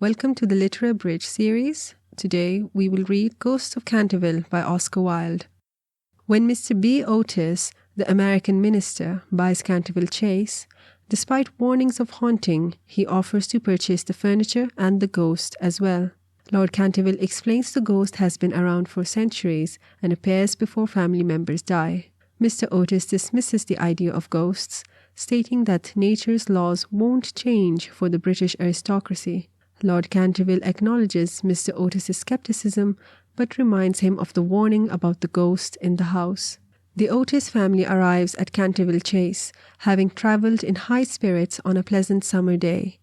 Welcome to the Literary Bridge series. Today we will read Ghost of Canterville by Oscar Wilde. When Mr. B. Otis, the American minister, buys Canterville Chase, despite warnings of haunting, he offers to purchase the furniture and the ghost as well. Lord Canterville explains the ghost has been around for centuries and appears before family members die. Mr. Otis dismisses the idea of ghosts, stating that nature's laws won't change for the British aristocracy. Lord Canterville acknowledges Mr. Otis's skepticism, but reminds him of the warning about the ghost in the house. The Otis family arrives at Canterville Chase, having travelled in high spirits on a pleasant summer day.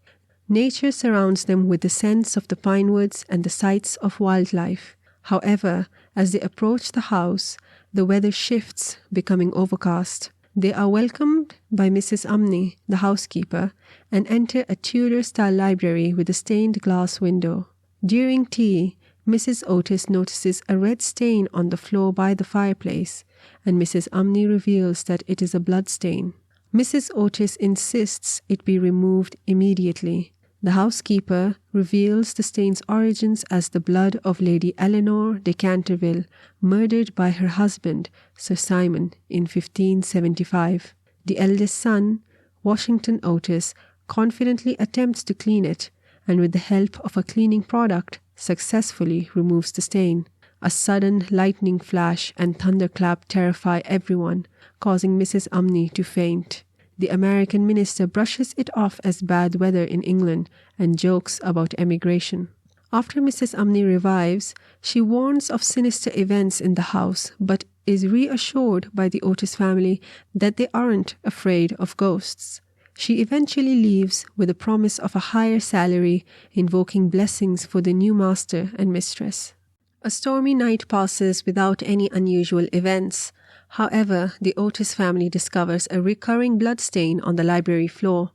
Nature surrounds them with the scents of the pine woods and the sights of wildlife. However, as they approach the house, the weather shifts, becoming overcast. They are welcomed by Mrs. Umney, the housekeeper, and enter a Tudor-style library with a stained glass window. During tea, Mrs. Otis notices a red stain on the floor by the fireplace, and Mrs. Umney reveals that it is a blood stain. Mrs. Otis insists it be removed immediately. The housekeeper reveals the stain's origins as the blood of Lady Eleanor de Canterville, murdered by her husband, Sir Simon, in 1575. The eldest son, Washington Otis, confidently attempts to clean it, and with the help of a cleaning product, successfully removes the stain. A sudden lightning flash and thunderclap terrify everyone, causing Mrs. Umney to faint. The American minister brushes it off as bad weather in England and jokes about emigration. After Mrs. Umney revives, she warns of sinister events in the house, but is reassured by the Otis family that they aren't afraid of ghosts. She eventually leaves with a promise of a higher salary, invoking blessings for the new master and mistress. A stormy night passes without any unusual events. However, the Otis family discovers a recurring blood stain on the library floor.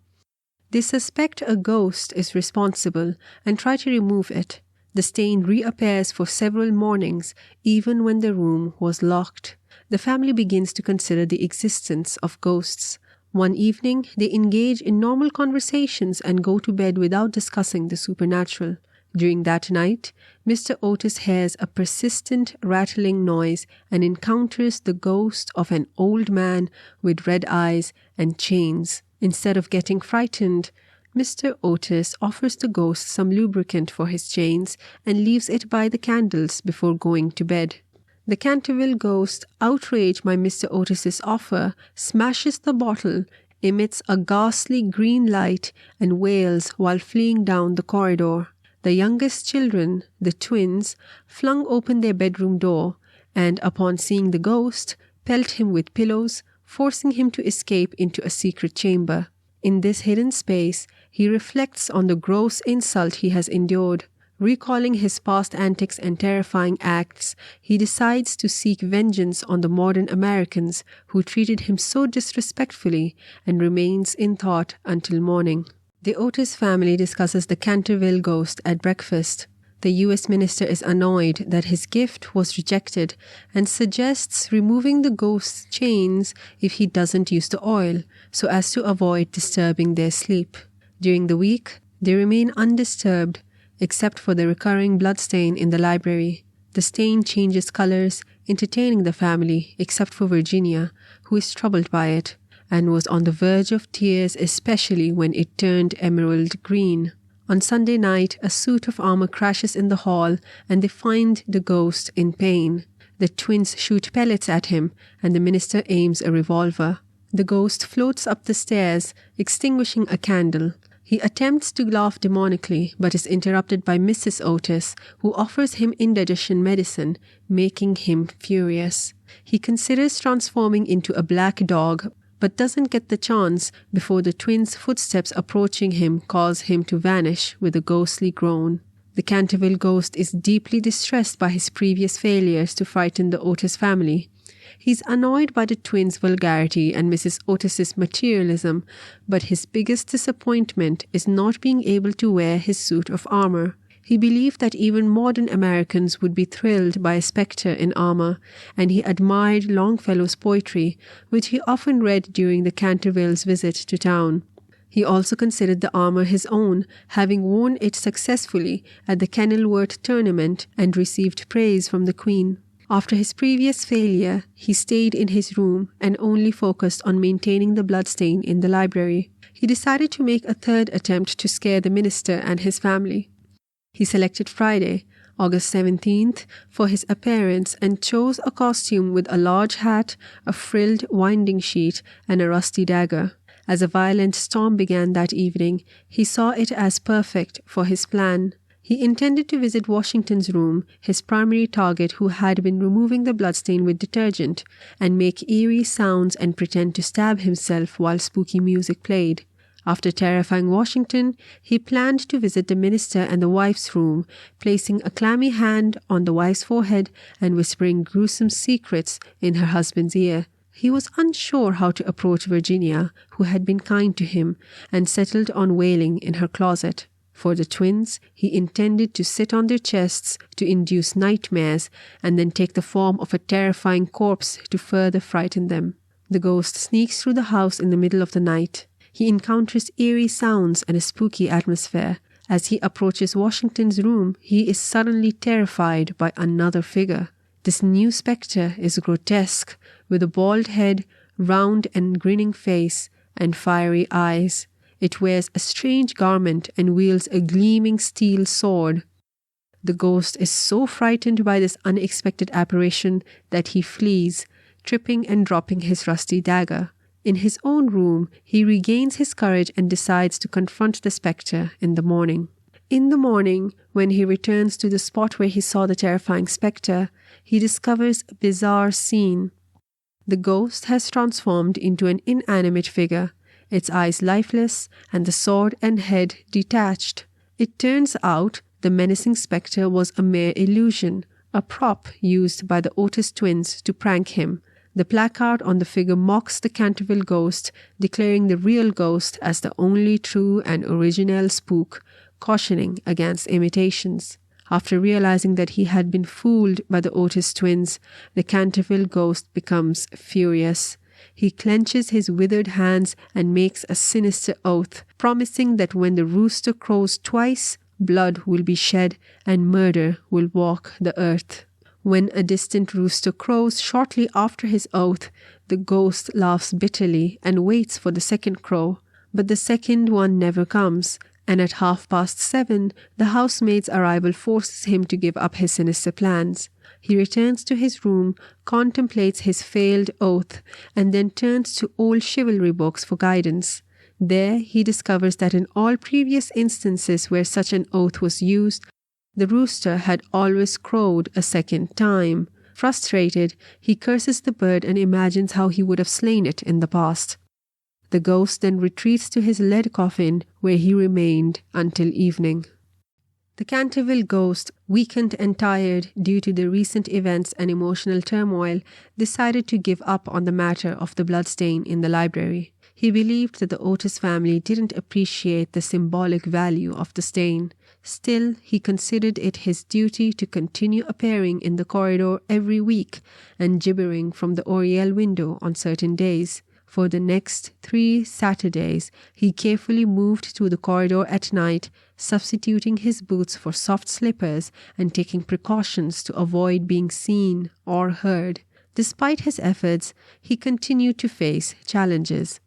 They suspect a ghost is responsible and try to remove it. The stain reappears for several mornings, even when the room was locked. The family begins to consider the existence of ghosts. One evening, they engage in normal conversations and go to bed without discussing the supernatural. During that night, Mr. Otis hears a persistent rattling noise and encounters the ghost of an old man with red eyes and chains. Instead of getting frightened, Mr. Otis offers the ghost some lubricant for his chains and leaves it by the candles before going to bed. The Canterville Ghost, outraged by Mr. Otis's offer, smashes the bottle, emits a ghastly green light, and wails while fleeing down the corridor. The youngest children, the twins, flung open their bedroom door and, upon seeing the ghost, pelt him with pillows, forcing him to escape into a secret chamber. In this hidden space, he reflects on the gross insult he has endured. Recalling his past antics and terrifying acts, he decides to seek vengeance on the modern Americans who treated him so disrespectfully, and remains in thought until morning. The Otis family discusses the Canterville Ghost at breakfast. The U.S. minister is annoyed that his gift was rejected and suggests removing the ghost's chains if he doesn't use the oil, so as to avoid disturbing their sleep. During the week, they remain undisturbed, except for the recurring blood stain in the library. The stain changes colors, entertaining the family, except for Virginia, who is troubled by it, and was on the verge of tears, especially when it turned emerald green. On Sunday night, a suit of armor crashes in the hall, and they find the ghost in pain. The twins shoot pellets at him, and the minister aims a revolver. The ghost floats up the stairs, extinguishing a candle. He attempts to laugh demonically, but is interrupted by Mrs. Otis, who offers him indigestion medicine, making him furious. He considers transforming into a black dog, but doesn't get the chance before the twins' footsteps approaching him cause him to vanish with a ghostly groan. The Canterville Ghost is deeply distressed by his previous failures to frighten the Otis family. He's annoyed by the twins' vulgarity and Mrs. Otis's materialism, but his biggest disappointment is not being able to wear his suit of armor. He believed that even modern Americans would be thrilled by a spectre in armor, and he admired Longfellow's poetry, which he often read during the Cantervilles' visit to town. He also considered the armour his own, having worn it successfully at the Kenilworth tournament and received praise from the Queen. After his previous failure, he stayed in his room and only focused on maintaining the bloodstain in the library. He decided to make a third attempt to scare the minister and his family. He selected Friday, August 17th, for his appearance and chose a costume with a large hat, a frilled winding sheet, and a rusty dagger. As a violent storm began that evening, he saw it as perfect for his plan. He intended to visit Washington's room, his primary target who had been removing the bloodstain with detergent, and make eerie sounds and pretend to stab himself while spooky music played. After terrifying Washington, he planned to visit the minister and the wife's room, placing a clammy hand on the wife's forehead and whispering gruesome secrets in her husband's ear. He was unsure how to approach Virginia, who had been kind to him, and settled on wailing in her closet. For the twins, he intended to sit on their chests to induce nightmares and then take the form of a terrifying corpse to further frighten them. The ghost sneaks through the house in the middle of the night. He encounters eerie sounds and a spooky atmosphere. As he approaches Washington's room, he is suddenly terrified by another figure. This new spectre is grotesque, with a bald head, round and grinning face, and fiery eyes. It wears a strange garment and wields a gleaming steel sword. The ghost is so frightened by this unexpected apparition that he flees, tripping and dropping his rusty dagger. In his own room, he regains his courage and decides to confront the spectre in the morning. In the morning, when he returns to the spot where he saw the terrifying spectre, he discovers a bizarre scene. The ghost has transformed into an inanimate figure, its eyes lifeless and the sword and head detached. It turns out the menacing spectre was a mere illusion, a prop used by the Otis twins to prank him. The placard on the figure mocks the Canterville Ghost, declaring the real ghost as the only true and original spook, cautioning against imitations. After realizing that he had been fooled by the Otis twins, the Canterville Ghost becomes furious. He clenches his withered hands and makes a sinister oath, promising that when the rooster crows twice, blood will be shed and murder will walk the earth. When a distant rooster crows shortly after his oath, the ghost laughs bitterly and waits for the second crow. But the second one never comes, and at 7:30, the housemaid's arrival forces him to give up his sinister plans. He returns to his room, contemplates his failed oath, and then turns to old chivalry books for guidance. There he discovers that in all previous instances where such an oath was used, the rooster had always crowed a second time. Frustrated, he curses the bird and imagines how he would have slain it in the past. The ghost then retreats to his lead coffin, where he remained until evening. The Canterville Ghost, weakened and tired due to the recent events and emotional turmoil, decided to give up on the matter of the bloodstain in the library. He believed that the Otis family didn't appreciate the symbolic value of the stain. Still, he considered it his duty to continue appearing in the corridor every week and gibbering from the oriel window on certain days. For the next 3 Saturdays, he carefully moved through the corridor at night, substituting his boots for soft slippers and taking precautions to avoid being seen or heard. Despite his efforts, he continued to face challenges.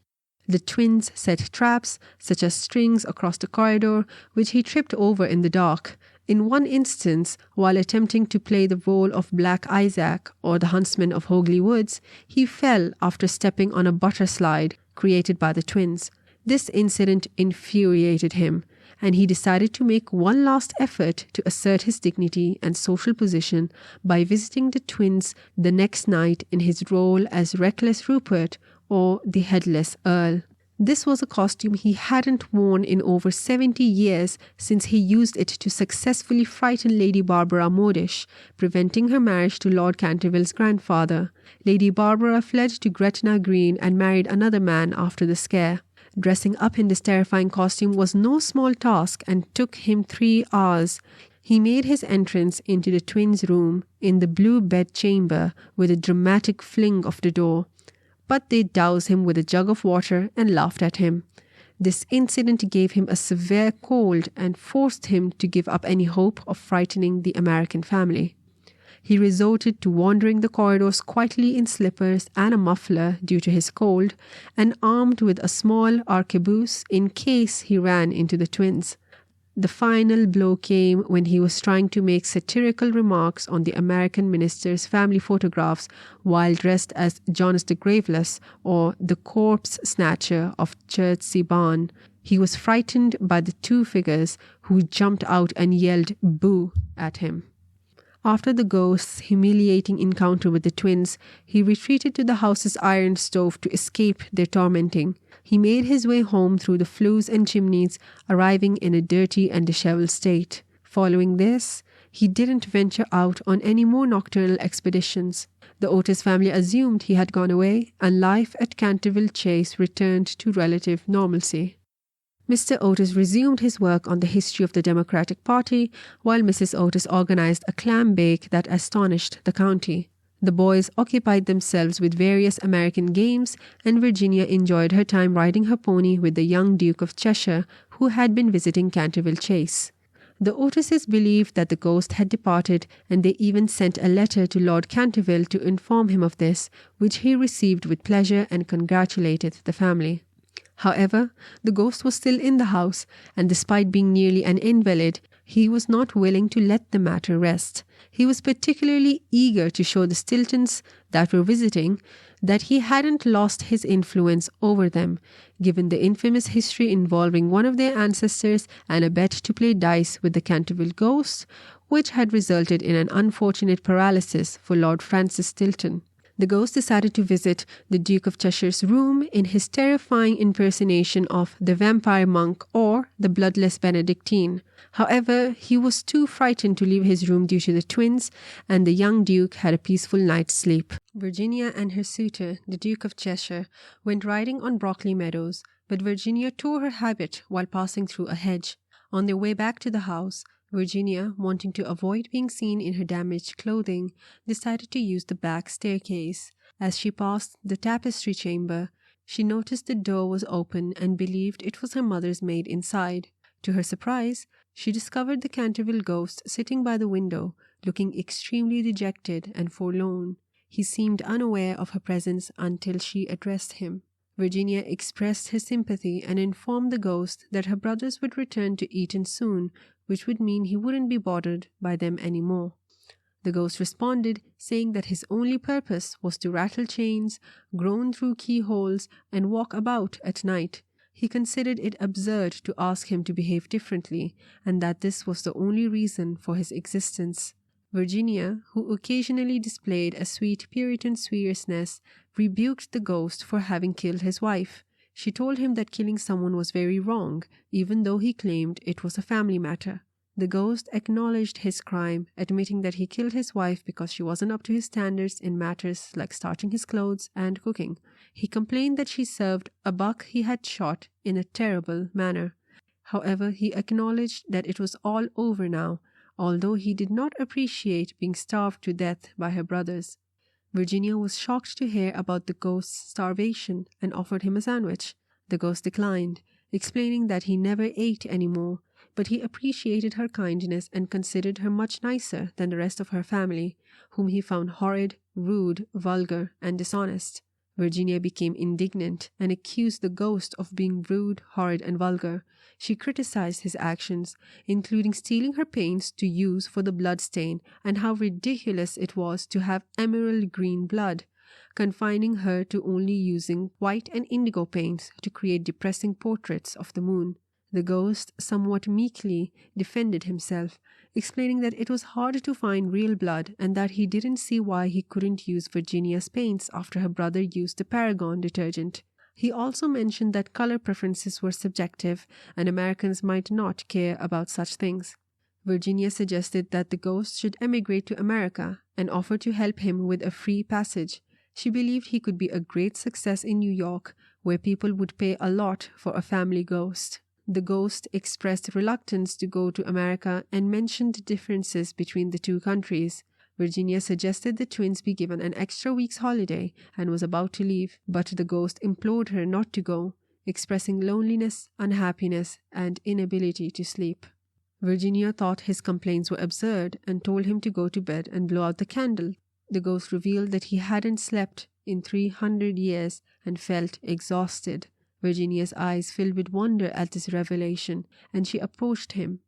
The twins set traps, such as strings across the corridor, which he tripped over in the dark. In one instance, while attempting to play the role of Black Isaac or the huntsman of Hogley Woods, he fell after stepping on a butter slide created by the twins. This incident infuriated him, and he decided to make one last effort to assert his dignity and social position by visiting the twins the next night in his role as Reckless Rupert or the Headless Earl. This was a costume he hadn't worn in over 70 years since he used it to successfully frighten Lady Barbara Modish, preventing her marriage to Lord Canterville's grandfather. Lady Barbara fled to Gretna Green and married another man after the scare. Dressing up in this terrifying costume was no small task and took him 3 hours. He made his entrance into the twins' room in the blue bed chamber with a dramatic fling of the door. But they doused him with a jug of water and laughed at him. This incident gave him a severe cold and forced him to give up any hope of frightening the American family. He resorted to wandering the corridors quietly in slippers and a muffler due to his cold, and armed with a small arquebuse in case he ran into the twins. The final blow came when he was trying to make satirical remarks on the American minister's family photographs while dressed as Jonas the Graveless or the corpse snatcher of Chertsey Barn. He was frightened by the two figures who jumped out and yelled "Boo" at him. After the ghost's humiliating encounter with the twins, he retreated to the house's iron stove to escape their tormenting. He made his way home through the flues and chimneys, arriving in a dirty and disheveled state. Following this, he didn't venture out on any more nocturnal expeditions. The Otis family assumed he had gone away, and life at Canterville Chase returned to relative normalcy. Mr. Otis resumed his work on the history of the Democratic Party, while Mrs. Otis organized a clam bake that astonished the county. The boys occupied themselves with various American games, and Virginia enjoyed her time riding her pony with the young Duke of Cheshire, who had been visiting Canterville Chase. The Otises believed that the ghost had departed, and they even sent a letter to Lord Canterville to inform him of this, which he received with pleasure and congratulated the family. However, the ghost was still in the house, and despite being nearly an invalid, he was not willing to let the matter rest. He was particularly eager to show the Stiltons that were visiting that he hadn't lost his influence over them, given the infamous history involving one of their ancestors and a bet to play dice with the Canterville Ghost, which had resulted in an unfortunate paralysis for Lord Francis Stilton. The ghost decided to visit the Duke of Cheshire's room in his terrifying impersonation of the vampire monk or the bloodless Benedictine. However, he was too frightened to leave his room due to the twins, and the young Duke had a peaceful night's sleep. Virginia and her suitor, the Duke of Cheshire, went riding on Brockley Meadows, but Virginia tore her habit while passing through a hedge. On their way back to the house, Virginia, wanting to avoid being seen in her damaged clothing, decided to use the back staircase. As she passed the tapestry chamber, she noticed the door was open and believed it was her mother's maid inside. To her surprise, she discovered the Canterville Ghost sitting by the window, looking extremely dejected and forlorn. He seemed unaware of her presence until she addressed him. Virginia expressed her sympathy and informed the ghost that her brothers would return to Eton soon, which would mean he wouldn't be bothered by them anymore. The ghost responded, saying that his only purpose was to rattle chains, groan through keyholes, and walk about at night. He considered it absurd to ask him to behave differently, and that this was the only reason for his existence. Virginia, who occasionally displayed a sweet Puritan seriousness, rebuked the ghost for having killed his wife. She told him that killing someone was very wrong, even though he claimed it was a family matter. The ghost acknowledged his crime, admitting that he killed his wife because she wasn't up to his standards in matters like starching his clothes and cooking. He complained that she served a buck he had shot in a terrible manner. However, he acknowledged that it was all over now, although he did not appreciate being starved to death by her brothers. Virginia was shocked to hear about the ghost's starvation and offered him a sandwich. The ghost declined, explaining that he never ate anymore, but he appreciated her kindness and considered her much nicer than the rest of her family, whom he found horrid, rude, vulgar, and dishonest. Virginia became indignant and accused the ghost of being rude, horrid, and vulgar. She criticized his actions, including stealing her paints to use for the blood stain, and how ridiculous it was to have emerald green blood, confining her to only using white and indigo paints to create depressing portraits of the moon. The ghost somewhat meekly defended himself, explaining that it was hard to find real blood and that he didn't see why he couldn't use Virginia's paints after her brother used the Paragon detergent. He also mentioned that color preferences were subjective and Americans might not care about such things. Virginia suggested that the ghost should emigrate to America and offered to help him with a free passage. She believed he could be a great success in New York, where people would pay a lot for a family ghost. The ghost expressed reluctance to go to America and mentioned differences between the two countries. Virginia suggested the twins be given an extra week's holiday and was about to leave, but the ghost implored her not to go, expressing loneliness, unhappiness, and inability to sleep. Virginia thought his complaints were absurd and told him to go to bed and blow out the candle. The ghost revealed that he hadn't slept in 300 years and felt exhausted. Virginia's eyes filled with wonder at this revelation, and she approached him.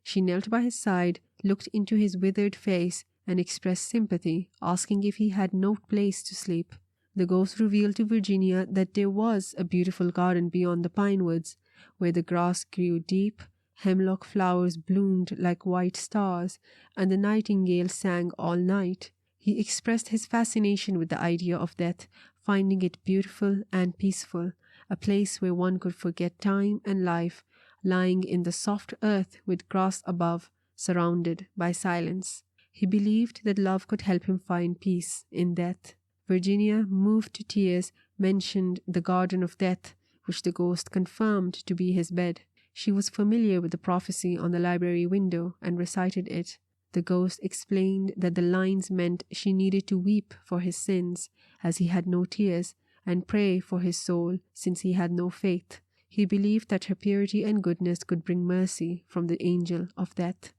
She knelt by his side, looked into his withered face, and expressed sympathy, asking if he had no place to sleep. The ghost revealed to Virginia that there was a beautiful garden beyond the pine woods, where the grass grew deep, hemlock flowers bloomed like white stars, and the nightingale sang all night. He expressed his fascination with the idea of death, finding it beautiful and peaceful, a place where one could forget time and life, lying in the soft earth with grass above, surrounded by silence. He believed that love could help him find peace in death. Virginia, moved to tears, mentioned the Garden of Death, which the ghost confirmed to be his bed. She was familiar with the prophecy on the library window and recited it. The ghost explained that the lines meant she needed to weep for his sins, as he had no tears, and pray for his soul, since he had no faith. He believed that her purity and goodness could bring mercy from the angel of death.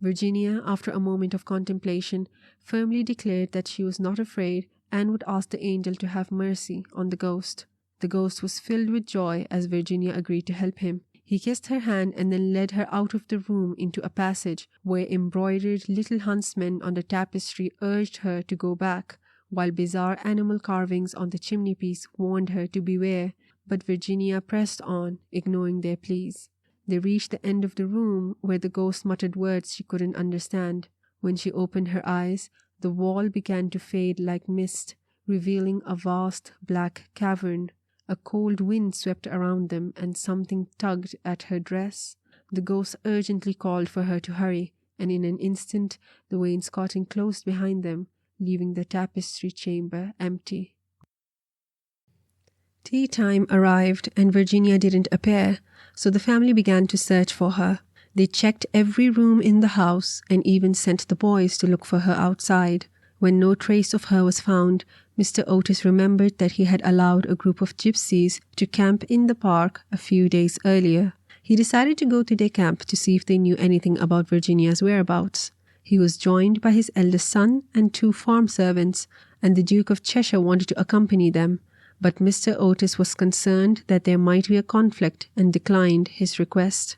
Virginia, after a moment of contemplation, firmly declared that she was not afraid and would ask the angel to have mercy on the ghost. The ghost was filled with joy as Virginia agreed to help him. He kissed her hand and then led her out of the room into a passage where embroidered little huntsmen on the tapestry urged her to go back, while bizarre animal carvings on the chimney-piece warned her to beware. But Virginia pressed on, ignoring their pleas. They reached the end of the room where the ghost muttered words she couldn't understand. When she opened her eyes, the wall began to fade like mist, revealing a vast black cavern. A cold wind swept around them and something tugged at her dress. The ghost urgently called for her to hurry, and in an instant the wainscoting closed behind them, leaving the tapestry chamber empty. Tea time arrived and Virginia didn't appear, so the family began to search for her. They checked every room in the house and even sent the boys to look for her outside. When no trace of her was found, Mr. Otis remembered that he had allowed a group of gypsies to camp in the park a few days earlier. He decided to go to their camp to see if they knew anything about Virginia's whereabouts. He was joined by his eldest son and 2 farm servants, and the Duke of Cheshire wanted to accompany them, but Mr. Otis was concerned that there might be a conflict and declined his request.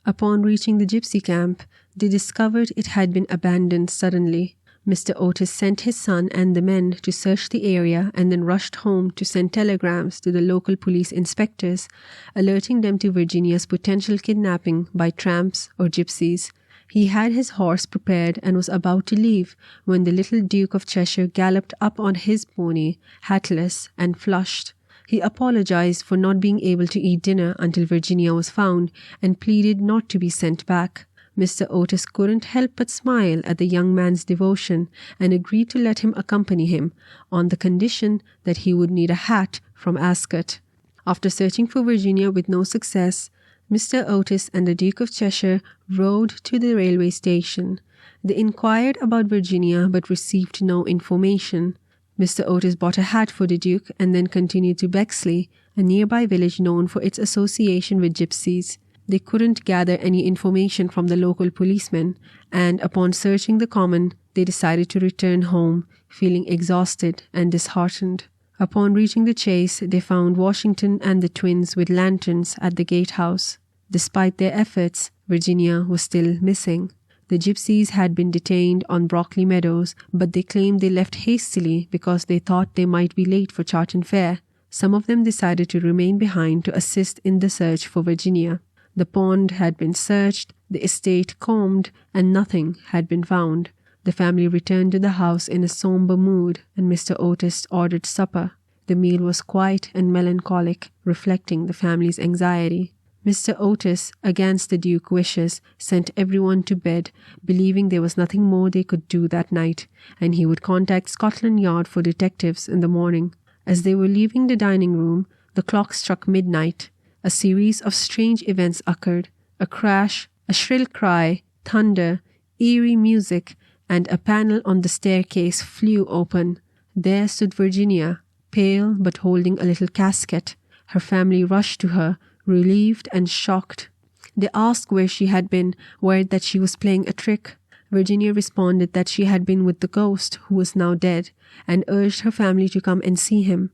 Upon reaching the gypsy camp, they discovered it had been abandoned suddenly. Mr. Otis sent his son and the men to search the area and then rushed home to send telegrams to the local police inspectors, alerting them to Virginia's potential kidnapping by tramps or gypsies. He had his horse prepared and was about to leave when the little Duke of Cheshire galloped up on his pony, hatless and flushed. He apologized for not being able to eat dinner until Virginia was found and pleaded not to be sent back. Mr. Otis couldn't help but smile at the young man's devotion and agreed to let him accompany him on the condition that he would need a hat from Ascot. After searching for Virginia with no success, Mr. Otis and the Duke of Cheshire rode to the railway station. They inquired about Virginia but received no information. Mr. Otis bought a hat for the Duke and then continued to Bexley, a nearby village known for its association with gypsies. They couldn't gather any information from the local policemen, and upon searching the common, they decided to return home, feeling exhausted and disheartened. Upon reaching the chase, they found Washington and the twins with lanterns at the gatehouse. Despite their efforts, Virginia was still missing. The gypsies had been detained on Brockley Meadows, but they claimed they left hastily because they thought they might be late for Charlton Fair. Some of them decided to remain behind to assist in the search for Virginia. The pond had been searched, the estate combed, and nothing had been found. The family returned to the house in a somber mood, and Mr. Otis ordered supper. The meal was quiet and melancholic, reflecting the family's anxiety. Mr. Otis, against the Duke's wishes, sent everyone to bed, believing there was nothing more they could do that night, and he would contact Scotland Yard for detectives in the morning. As they were leaving the dining room, the clock struck midnight. A series of strange events occurred. A crash, a shrill cry, thunder, eerie music, and a panel on the staircase flew open. There stood Virginia, pale but holding a little casket. Her family rushed to her, relieved and shocked. They asked where she had been, worried that she was playing a trick. Virginia responded that she had been with the ghost, who was now dead, and urged her family to come and see him.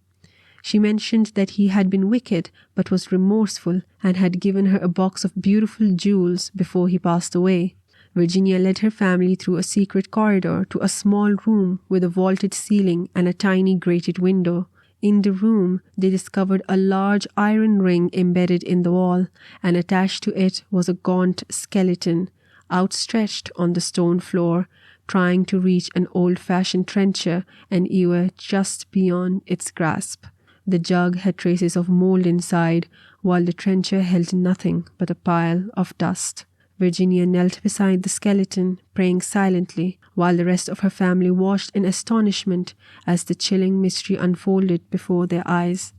She mentioned that he had been wicked but was remorseful and had given her a box of beautiful jewels before he passed away. Virginia led her family through a secret corridor to a small room with a vaulted ceiling and a tiny grated window. In the room, they discovered a large iron ring embedded in the wall, and attached to it was a gaunt skeleton, outstretched on the stone floor, trying to reach an old-fashioned trencher and ewer just beyond its grasp. The jug had traces of mold inside, while the trencher held nothing but a pile of dust. Virginia knelt beside the skeleton, praying silently, while the rest of her family watched in astonishment as the chilling mystery unfolded before their eyes.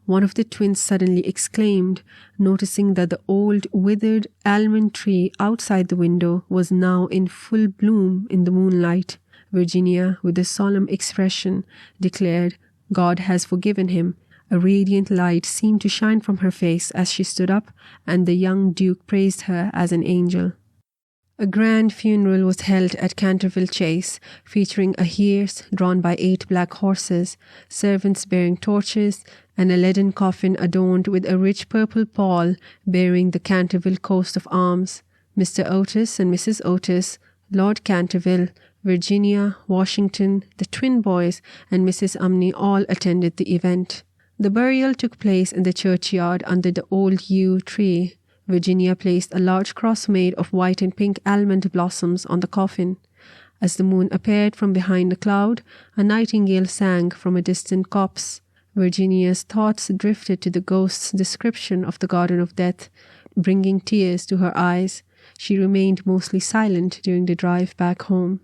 One of the twins suddenly exclaimed, noticing that the old, withered almond tree outside the window was now in full bloom in the moonlight. Virginia, with a solemn expression, declared, "God has forgiven him." A radiant light seemed to shine from her face as she stood up, and the young Duke praised her as an angel. A grand funeral was held at Canterville Chase, featuring a hearse drawn by 8 black horses, servants bearing torches, and a leaden coffin adorned with a rich purple pall bearing the Canterville coat of arms. Mr. Otis and Mrs. Otis, Lord Canterville, Virginia, Washington, the twin boys, and Mrs. Umney all attended the event. The burial took place in the churchyard under the old yew tree. Virginia placed a large cross made of white and pink almond blossoms on the coffin. As the moon appeared from behind a cloud, a nightingale sang from a distant copse. Virginia's thoughts drifted to the ghost's description of the Garden of Death, bringing tears to her eyes. She remained mostly silent during the drive back home.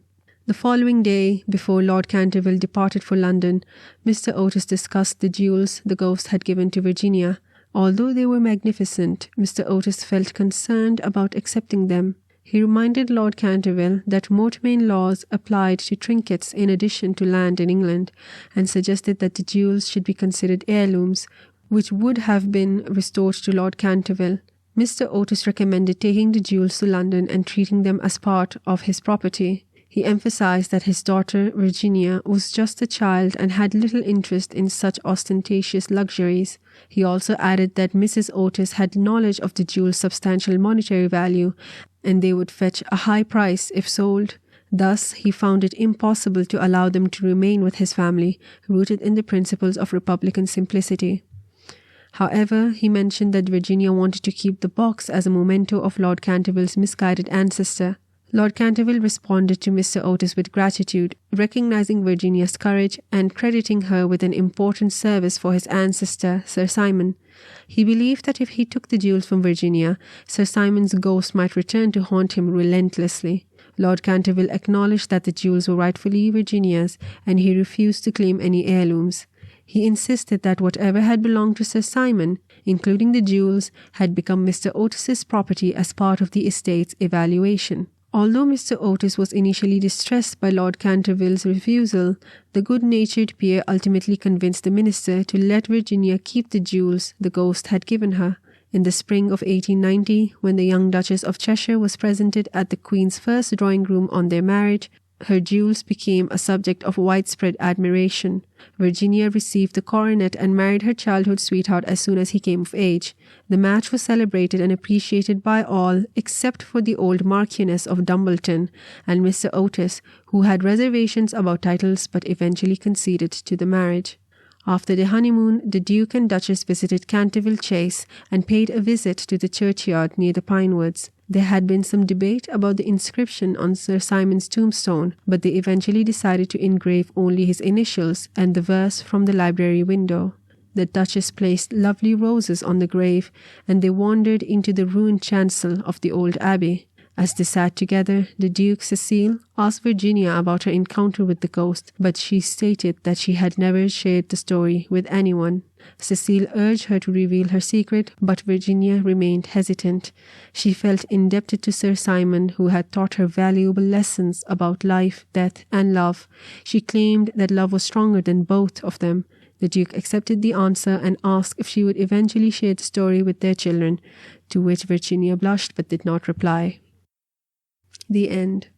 The following day, before Lord Canterville departed for London, Mr. Otis discussed the jewels the ghost had given to Virginia. Although they were magnificent, Mr. Otis felt concerned about accepting them. He reminded Lord Canterville that mortmain laws applied to trinkets in addition to land in England, and suggested that the jewels should be considered heirlooms, which would have been restored to Lord Canterville. Mr. Otis recommended taking the jewels to London and treating them as part of his property. He emphasized that his daughter, Virginia, was just a child and had little interest in such ostentatious luxuries. He also added that Mrs. Otis had knowledge of the jewel's substantial monetary value, and they would fetch a high price if sold. Thus, he found it impossible to allow them to remain with his family, rooted in the principles of republican simplicity. However, he mentioned that Virginia wanted to keep the box as a memento of Lord Canterville's misguided ancestor. Lord Canterville responded to Mr. Otis with gratitude, recognizing Virginia's courage and crediting her with an important service for his ancestor, Sir Simon. He believed that if he took the jewels from Virginia, Sir Simon's ghost might return to haunt him relentlessly. Lord Canterville acknowledged that the jewels were rightfully Virginia's, and he refused to claim any heirlooms. He insisted that whatever had belonged to Sir Simon, including the jewels, had become Mr. Otis's property as part of the estate's evaluation. Although Mr. Otis was initially distressed by Lord Canterville's refusal, the good-natured peer ultimately convinced the minister to let Virginia keep the jewels the ghost had given her. In the spring of 1890, when the young Duchess of Cheshire was presented at the Queen's first drawing-room on their marriage, her jewels became a subject of widespread admiration. Virginia received the coronet and married her childhood sweetheart as soon as he came of age. The match was celebrated and appreciated by all except for the old Marchioness of Dumbleton and Mr. Otis, who had reservations about titles but eventually conceded to the marriage. After the honeymoon, the Duke and Duchess visited Canterville Chase and paid a visit to the churchyard near the pine woods. There had been some debate about the inscription on Sir Simon's tombstone, but they eventually decided to engrave only his initials and the verse from the library window. The Duchess placed lovely roses on the grave, and they wandered into the ruined chancel of the old abbey. As they sat together, the Duke Cecile asked Virginia about her encounter with the ghost, but she stated that she had never shared the story with anyone. Cecile urged her to reveal her secret, but Virginia remained hesitant. She felt indebted to Sir Simon, who had taught her valuable lessons about life, death, and love. She claimed that love was stronger than both of them. The Duke accepted the answer and asked if she would eventually share the story with their children, to which Virginia blushed but did not reply. The end.